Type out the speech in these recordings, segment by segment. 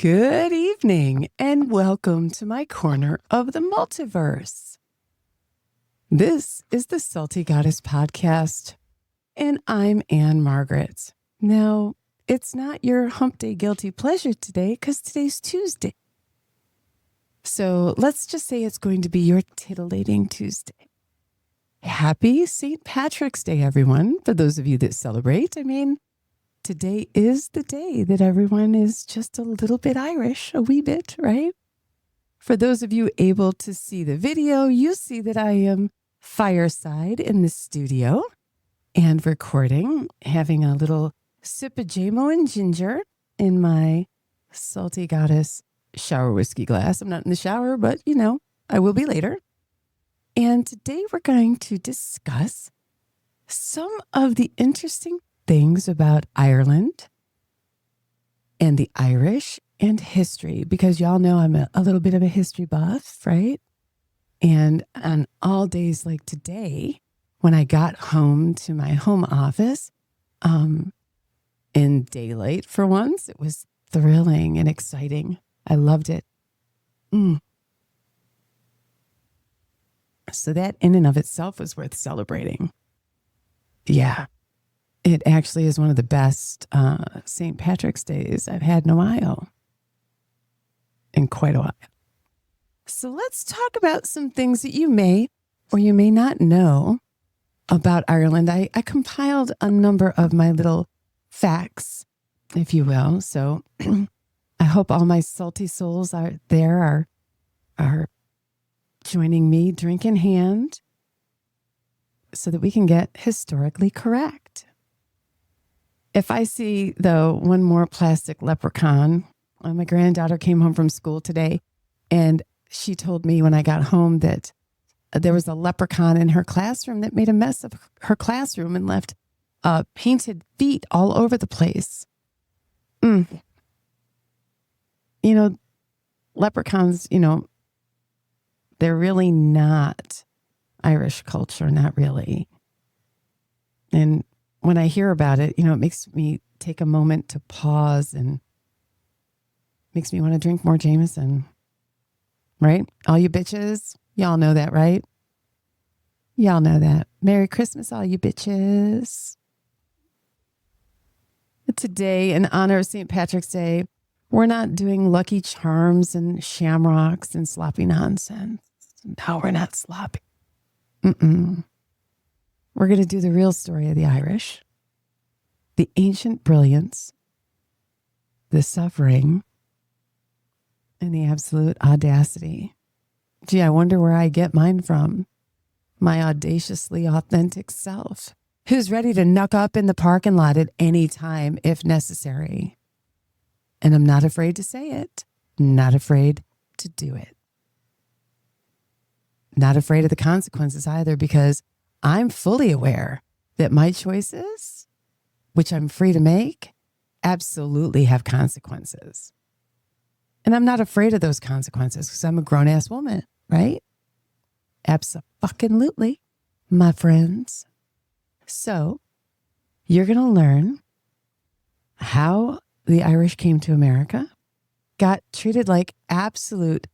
Good evening, and welcome to my corner of the multiverse. This is the Salty Goddess Podcast, and I'm Margaret. Now, it's not your hump day guilty pleasure today because today's Tuesday. So let's just say it's going to be your titillating Tuesday. Happy St. Patrick's Day, everyone, for those of you that celebrate. Today is the day that everyone is just a little bit Irish, a wee bit, right? For those of you able to see the video, you see that I am fireside in the studio and recording, having a little sip of JMO and ginger in my Salty Goddess shower whiskey glass. I'm not in the shower, but I will be later. And today we're going to discuss some of the interesting things about Ireland and the Irish and history, because y'all know I'm a little bit of a history buff, right? And on all days like today, when I got home to my home office, in daylight for once, it was thrilling and exciting. I loved it. So that in and of itself was worth celebrating. Yeah. It actually is one of the best St. Patrick's Days I've had in a while. In quite a while. So let's talk about some things that you may or you may not know about Ireland. I compiled a number of my little facts, if you will. So I hope all my salty souls are joining me, drink in hand, so that we can get historically correct. If I see, though, one more plastic leprechaun, my granddaughter came home from school today, and she told me when I got home that there was a leprechaun in her classroom that made a mess of her classroom and left painted feet all over the place. Leprechauns, they're really not Irish culture, not really. And when I hear about it, it makes me take a moment to pause and makes me want to drink more Jameson. Right? All you bitches, y'all know that, right? Y'all know that. Merry Christmas, all you bitches. Today, in honor of St. Patrick's Day, we're not doing Lucky Charms and shamrocks and sloppy nonsense. No, we're not sloppy. We're going to do the real story of the Irish, the ancient brilliance, the suffering, and the absolute audacity. Gee, I wonder where I get mine from. My audaciously authentic self, who's ready to knuck up in the parking lot at any time if necessary. And I'm not afraid to say it, not afraid to do it. Not afraid of the consequences either, because I'm fully aware that my choices, which I'm free to make, absolutely have consequences. And I'm not afraid of those consequences because I'm a grown-ass woman, right? Abso-fucking-lutely, my friends. So you're going to learn how the Irish came to America, got treated like absolute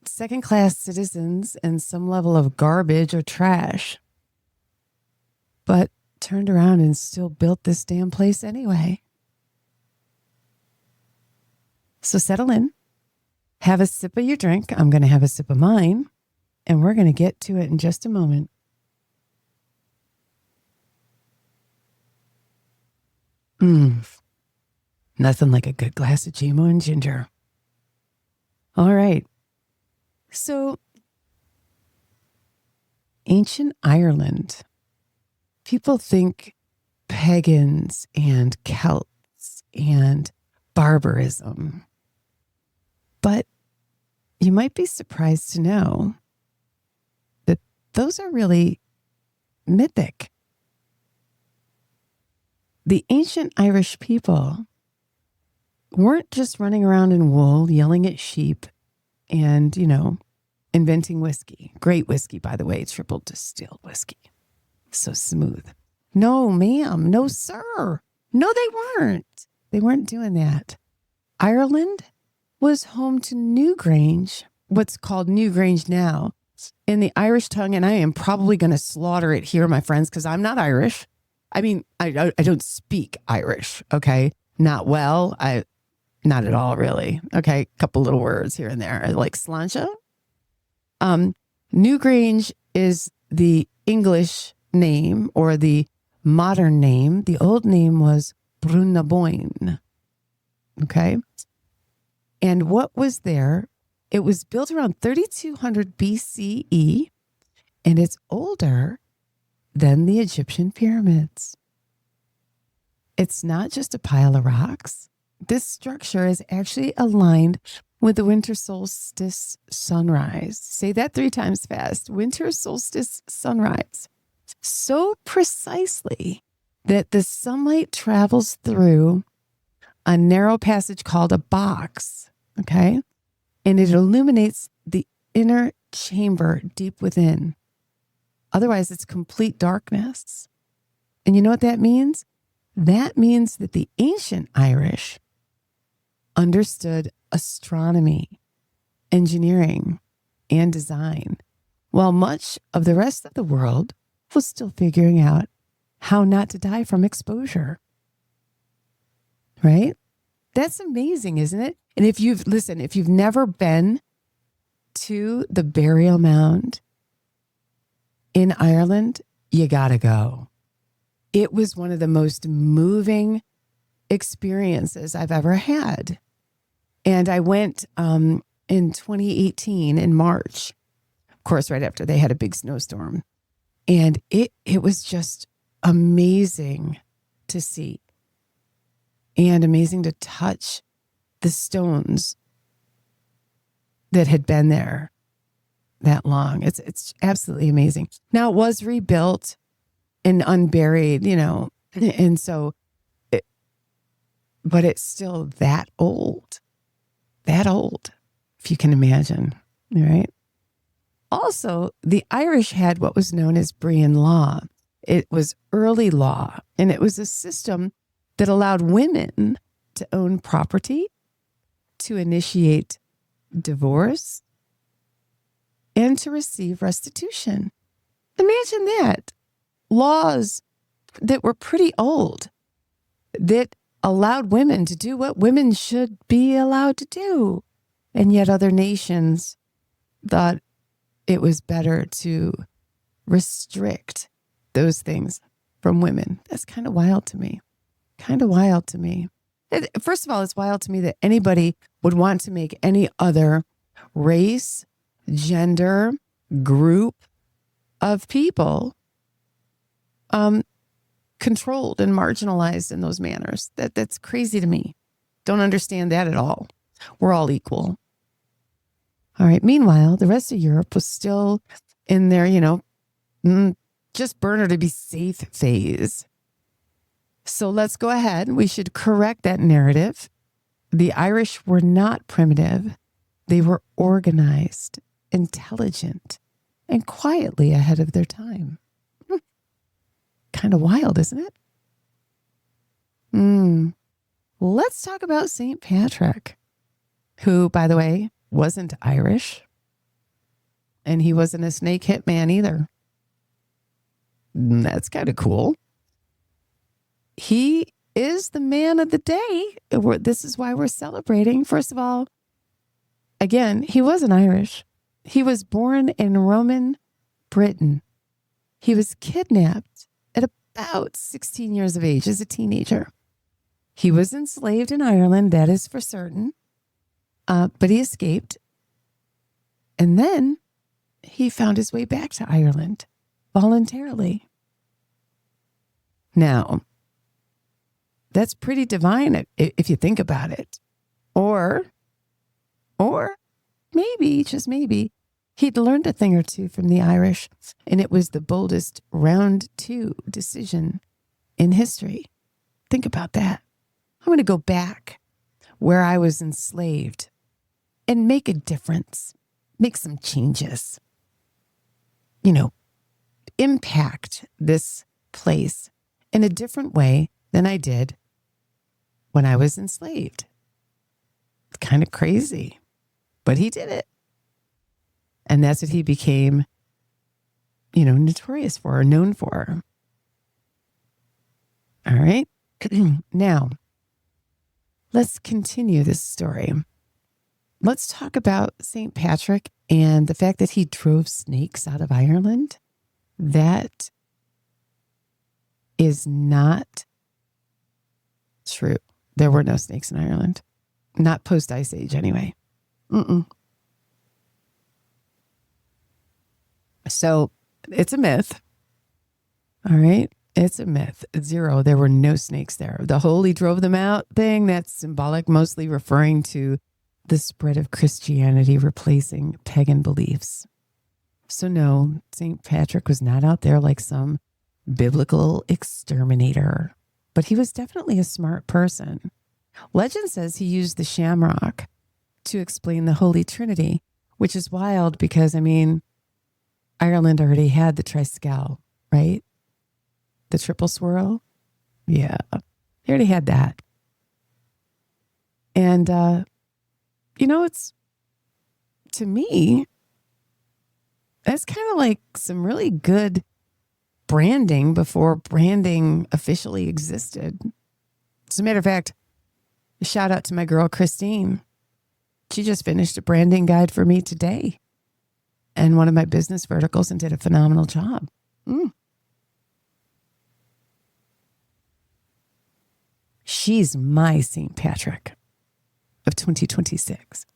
second-class citizens and some level of garbage or trash, but turned around and still built this damn place anyway. So settle in, have a sip of your drink. I'm going to have a sip of mine, and we're going to get to it in just a moment. Nothing like a good glass of JMO and ginger. All right. So, ancient Ireland. People think pagans and Celts and barbarism. But you might be surprised to know that those are really mythic. The ancient Irish people weren't just running around in wool, yelling at sheep and, inventing whiskey. Great whiskey, by the way, triple distilled whiskey. So smooth. No, ma'am. No, sir. No, they weren't. They weren't doing that. Ireland was home to Newgrange, what's called Newgrange now, in the Irish tongue. And I am probably going to slaughter it here, my friends, because I'm not Irish. I mean, I don't speak Irish, okay? Not well. Not at all, really. Okay, a couple little words here and there, like sláinte. Newgrange is the English name or the modern name. The old name was Brunaboyne. Okay. And what was there? It was built around 3200 BCE, and it's older than the Egyptian pyramids. It's not just a pile of rocks. This structure is actually aligned with the winter solstice sunrise. Say that 3 times fast. Winter solstice sunrise. So precisely that the sunlight travels through a narrow passage called a box, okay? And it illuminates the inner chamber deep within. Otherwise, it's complete darkness. And you know what that means? That means that the ancient Irish understood astronomy, engineering, and design, while much of the rest of the world was still figuring out how not to die from exposure. Right? That's amazing, isn't it? And if you've never been to the burial mound in Ireland, you gotta go. It was one of the most moving experiences I've ever had. And I went in 2018 in March, of course, right after they had a big snowstorm. And it was just amazing to see and amazing to touch the stones that had been there that long. It's absolutely amazing. Now, it was rebuilt and unburied, and so, but it's still that old, if you can imagine, right? Also, the Irish had what was known as Brian law. It was early law, and it was a system that allowed women to own property, to initiate divorce, and to receive restitution. Imagine that. Laws that were pretty old that allowed women to do what women should be allowed to do. And yet other nations thought it was better to restrict those things from women. That's kind of wild to me. First of all, it's wild to me that anybody would want to make any other race, gender, group of people controlled and marginalized in those manners. That's crazy to me. Don't understand that at all. We're all equal. All right. Meanwhile, the rest of Europe was still in their, just burn her to be safe phase. So let's go ahead. We should correct that narrative. The Irish were not primitive. They were organized, intelligent, and quietly ahead of their time. Kind of wild, isn't it? Let's talk about St. Patrick, who, by the way, wasn't Irish. And he wasn't a snake hit man either. That's kind of cool. He is the man of the day. This is why we're celebrating. First of all, again, he wasn't Irish. He was born in Roman Britain. He was kidnapped at about 16 years of age as a teenager. He was enslaved in Ireland, that is for certain, but he escaped. And then he found his way back to Ireland voluntarily. Now, that's pretty divine if you think about it. Or maybe, just maybe, he'd learned a thing or two from the Irish, and it was the boldest round 2 decision in history. Think about that. I'm going to go back where I was enslaved and make a difference, make some changes, impact this place in a different way than I did when I was enslaved. kind of crazy, but he did it. And that's what he became, notorious for, or known for. All right. Now, let's continue this story. Let's talk about St. Patrick and the fact that he drove snakes out of Ireland. That is not true. There were no snakes in Ireland. Not post-Ice Age, anyway. So it's a myth. All right. It's a myth. Zero. There were no snakes there. The holy drove them out thing, that's symbolic, mostly referring to the spread of Christianity replacing pagan beliefs. So no, St. Patrick was not out there like some biblical exterminator, but he was definitely a smart person. Legend says he used the shamrock to explain the Holy Trinity, which is wild because, Ireland already had the triskel, right? The triple swirl. Yeah, they already had that. And, it's, to me, that's kind of like some really good branding before branding officially existed. As a matter of fact, a shout out to my girl, Christine. She just finished a branding guide for me today and one of my business verticals and did a phenomenal job. She's my St. Patrick of 2026.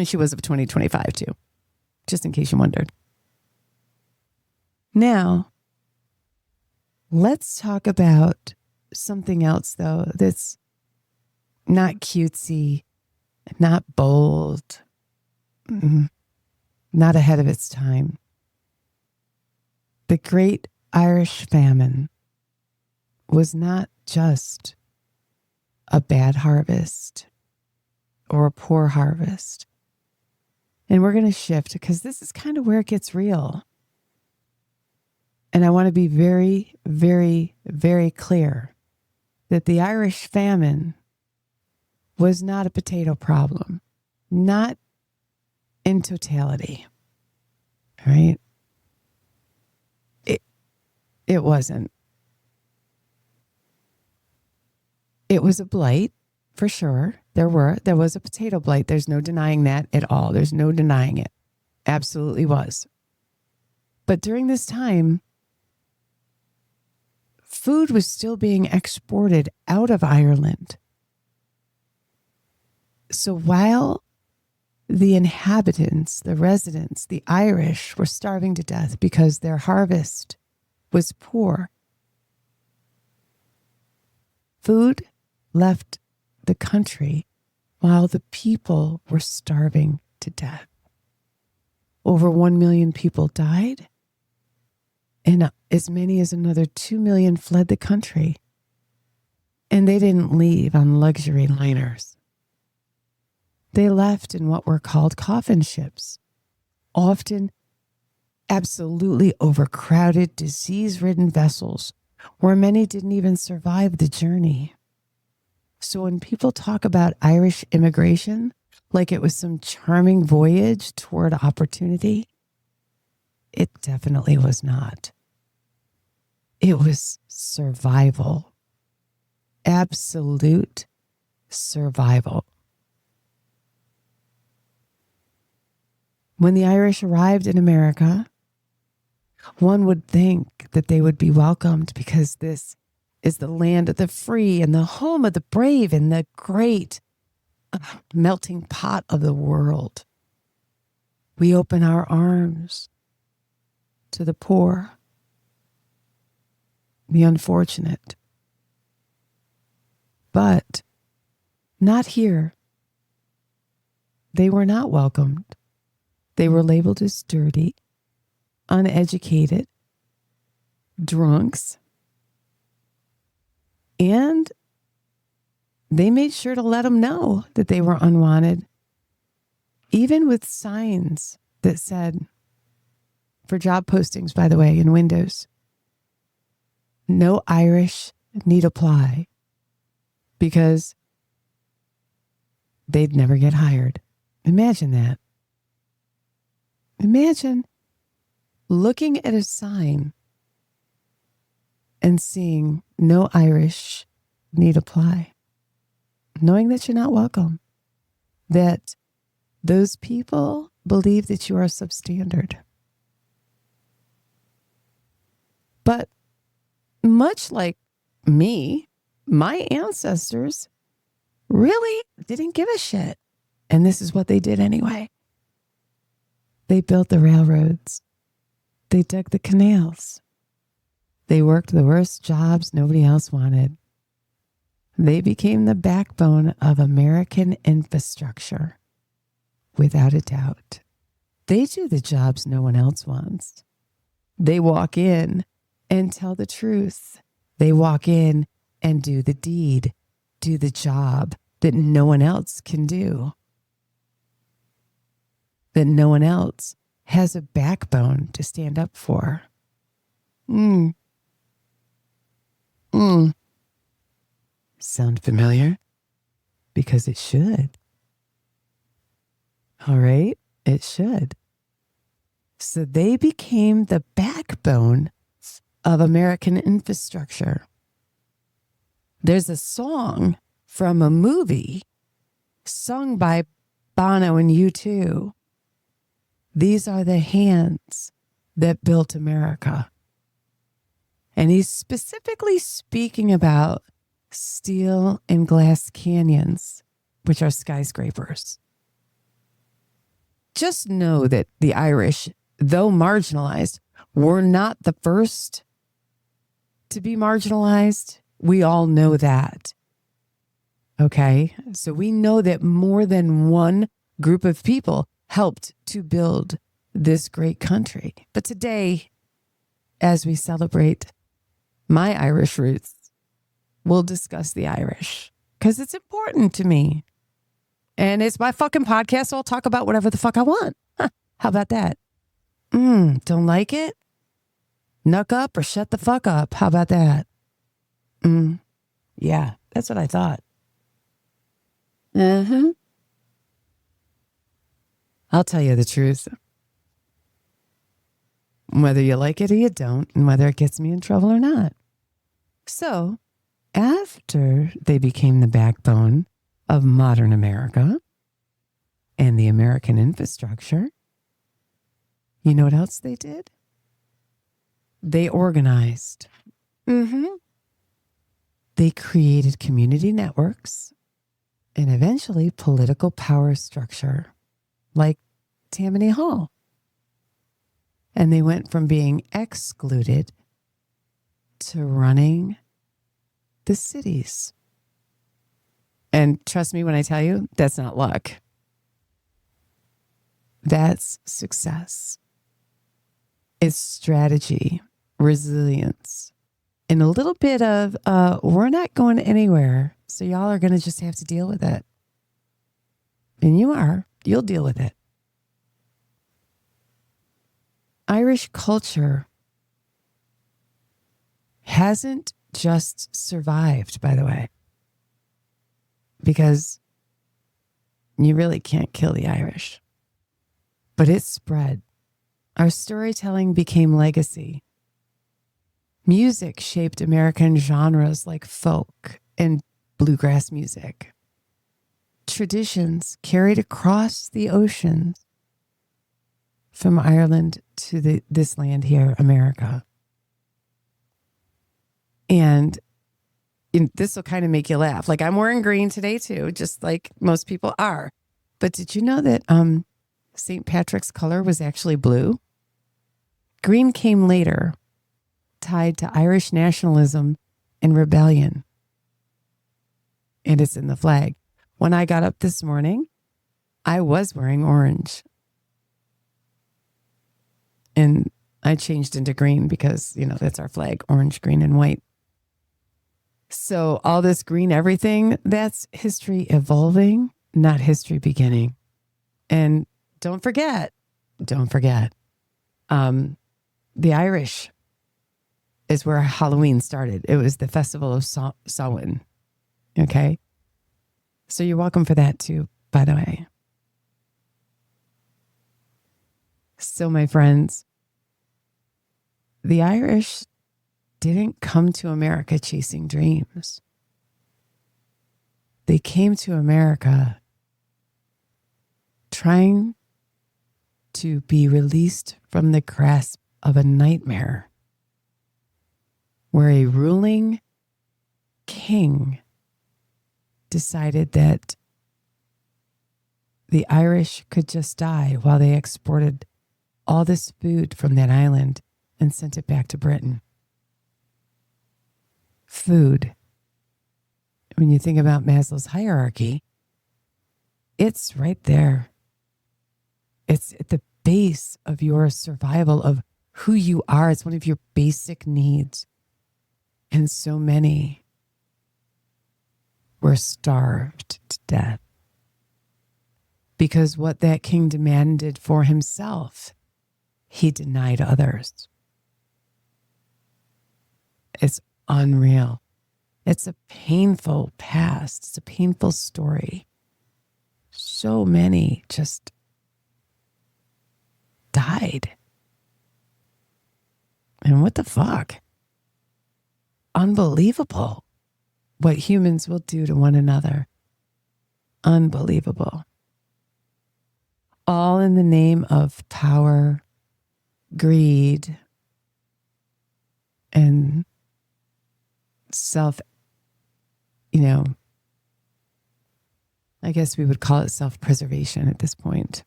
She was of 2025 too, just in case you wondered. Now, let's talk about something else, though, that's not cutesy, not bold, not ahead of its time. The Great Irish Famine was not just a bad harvest or a poor harvest. And we're going to shift because this is kind of where it gets real. And I want to be very, very, very clear that the Irish famine was not a potato problem, not in totality, right? It wasn't. It was a blight, for sure. There was a potato blight. There's no denying that at all. There's no denying it. Absolutely was. But during this time, food was still being exported out of Ireland. So while the inhabitants, the residents, the Irish were starving to death because their harvest was poor, food left the country while the people were starving to death. Over 1 million people died, and as many as another 2 million fled the country. And they didn't leave on luxury liners. They left in what were called coffin ships, often absolutely overcrowded, disease-ridden vessels where many didn't even survive the journey. So when people talk about Irish immigration like it was some charming voyage toward opportunity, it definitely was not. It was survival. Absolute survival. When the Irish arrived in America, one would think that they would be welcomed because this is the land of the free and the home of the brave and the great melting pot of the world. We open our arms to the poor, the unfortunate. But not here. They were not welcomed. They were labeled as dirty, uneducated, drunks, and they made sure to let them know that they were unwanted, even with signs that said, for job postings, by the way, in windows, no Irish need apply, because they'd never get hired. Imagine that. Imagine looking at a sign and seeing no Irish need apply, knowing that you're not welcome, that those people believe that you are substandard. But much like me, my ancestors really didn't give a shit. And this is what they did anyway. They built the railroads. They dug the canals. They worked the worst jobs nobody else wanted. They became the backbone of American infrastructure, without a doubt. They do the jobs no one else wants. They walk in and tell the truth. They walk in and do the deed, do the job that no one else can do, that no one else has a backbone to stand up for. Sound familiar? Because it should. All right, it should. So they became the backbone of American infrastructure. There's a song from a movie sung by Bono and U2. These are the hands that built America. And he's specifically speaking about steel and glass canyons, which are skyscrapers. Just know that the Irish, though marginalized, were not the first to be marginalized. We all know that. Okay? So we know that more than one group of people helped to build this great country. But today, as we celebrate my Irish roots, we'll discuss the Irish because it's important to me. And it's my fucking podcast, so I'll talk about whatever the fuck I want. Huh, how about that? Don't like it? Knuck up or shut the fuck up. How about that? Yeah, that's what I thought. I'll tell you the truth. Whether you like it or you don't, and whether it gets me in trouble or not. So, after they became the backbone of modern America and the American infrastructure, you know what else they did? They organized. They created community networks and eventually political power structure, like Tammany Hall. And they went from being excluded to running the cities. And trust me when I tell you, that's not luck. That's success. It's strategy, resilience, and a little bit of, we're not going anywhere, so y'all are going to just have to deal with it. And you'll deal with it. Irish culture hasn't just survived, by the way, because you really can't kill the Irish, but it spread. Our storytelling became legacy. Music shaped American genres like folk and bluegrass music. Traditions carried across the oceans from Ireland to this land here, America. And this will kind of make you laugh. Like, I'm wearing green today too, just like most people are. But did you know that St. Patrick's color was actually blue? Green came later, tied to Irish nationalism and rebellion. And it's in the flag. When I got up this morning, I was wearing orange. And I changed into green because, that's our flag, orange, green, and white. So all this green everything, that's history evolving, not history beginning. And don't forget, the Irish is where Halloween started. It was the festival of Samhain. Okay? So you're welcome for that too. by the way. So, my friends, the Irish didn't come to America chasing dreams. They came to America trying to be released from the grasp of a nightmare where a ruling king decided that the Irish could just die while they exported all this food from that island and sent it back to Britain. Food. When you think about Maslow's hierarchy, it's right there. It's at the base of your survival of who you are. It's one of your basic needs. And so many were starved to death because what that king demanded for himself, he denied others. It's unreal. It's a painful past. It's a painful story. So many just died. And what the fuck? Unbelievable what humans will do to one another. Unbelievable. All in the name of power, greed, and I guess we would call it self-preservation at this point.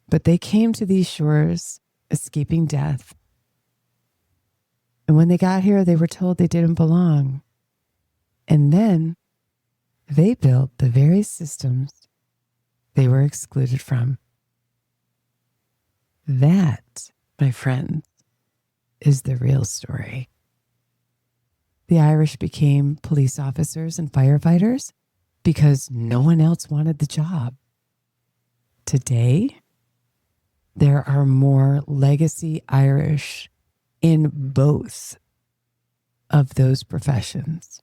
But they came to these shores escaping death. And when they got here, they were told they didn't belong. And then they built the very systems they were excluded from. That, my friends, is the real story. The Irish became police officers and firefighters because no one else wanted the job. Today, there are more legacy Irish in both of those professions.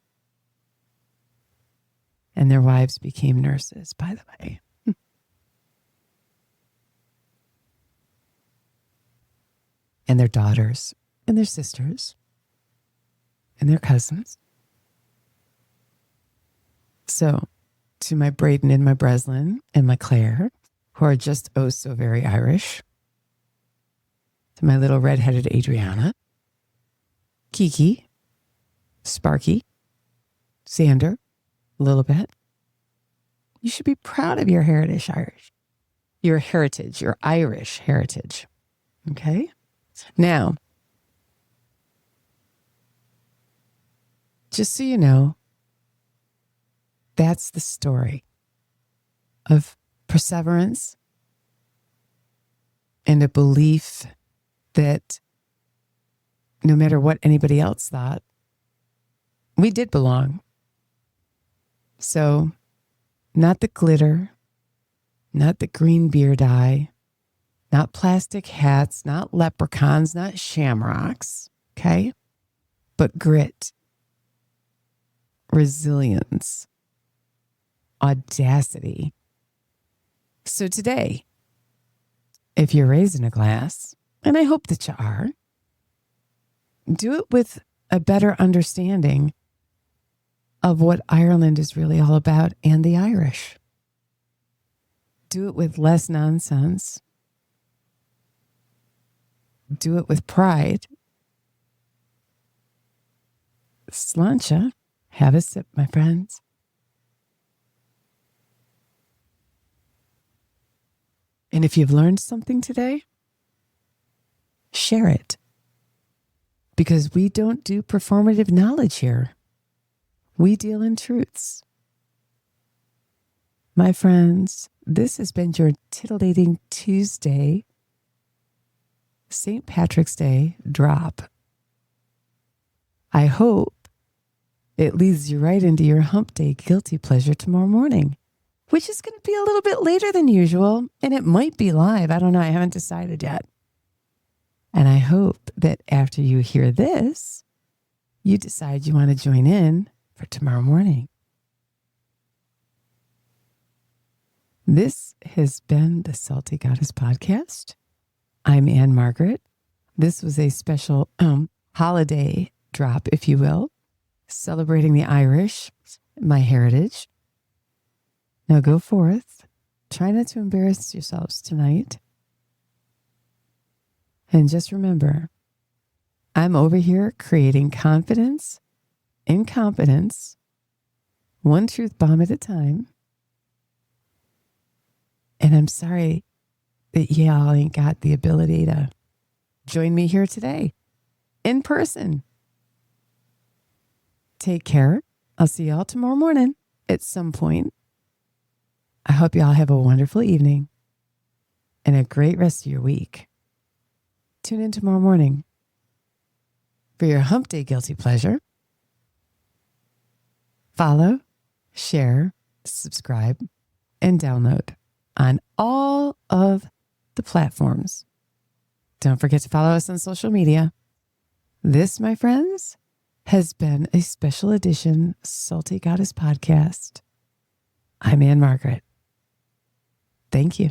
And their wives became nurses, by the way. And their daughters, and their sisters, and their cousins. So, to my Braden and my Breslin and my Claire, who are just oh so very Irish. To my little redheaded Adriana, Kiki, Sparky, Sander, Lilibet. You should be proud of your heritage, your Irish heritage. Okay? Now, just so you know, that's the story of perseverance and a belief that no matter what anybody else thought, we did belong. So, not the glitter, not the green beer dye, not plastic hats, not leprechauns, not shamrocks, okay? But grit, resilience, audacity. So today, if you're raising a glass, and I hope that you are, do it with a better understanding of what Ireland is really all about and the Irish. Do it with less nonsense. Do it with pride. Sláinte, have a sip, my friends. And if you've learned something today, share it. Because we don't do performative knowledge here. We deal in truths. My friends, this has been your Titillating Tuesday, St. Patrick's Day drop. I hope it leads you right into your hump day guilty pleasure tomorrow morning, which is going to be a little bit later than usual, and it might be live. I don't know. I haven't decided yet. And I hope that after you hear this, you decide you want to join in for tomorrow morning. This has been the Salty Goddess Podcast. I'm Margaret. This was a special holiday drop, if you will, celebrating the Irish, my heritage. Now go forth. Try not to embarrass yourselves tonight. And just remember, I'm over here creating confidence in competence, one truth bomb at a time. And I'm sorry that y'all ain't got the ability to join me here today in person. Take care. I'll see y'all tomorrow morning at some point. I hope y'all have a wonderful evening and a great rest of your week. Tune in tomorrow morning for your hump day guilty pleasure. Follow, share, subscribe, and download on all of the platforms. Don't forget to follow us on social media. This, my friends, has been a special edition Salty Goddess Podcast. I'm Margaret. Thank you.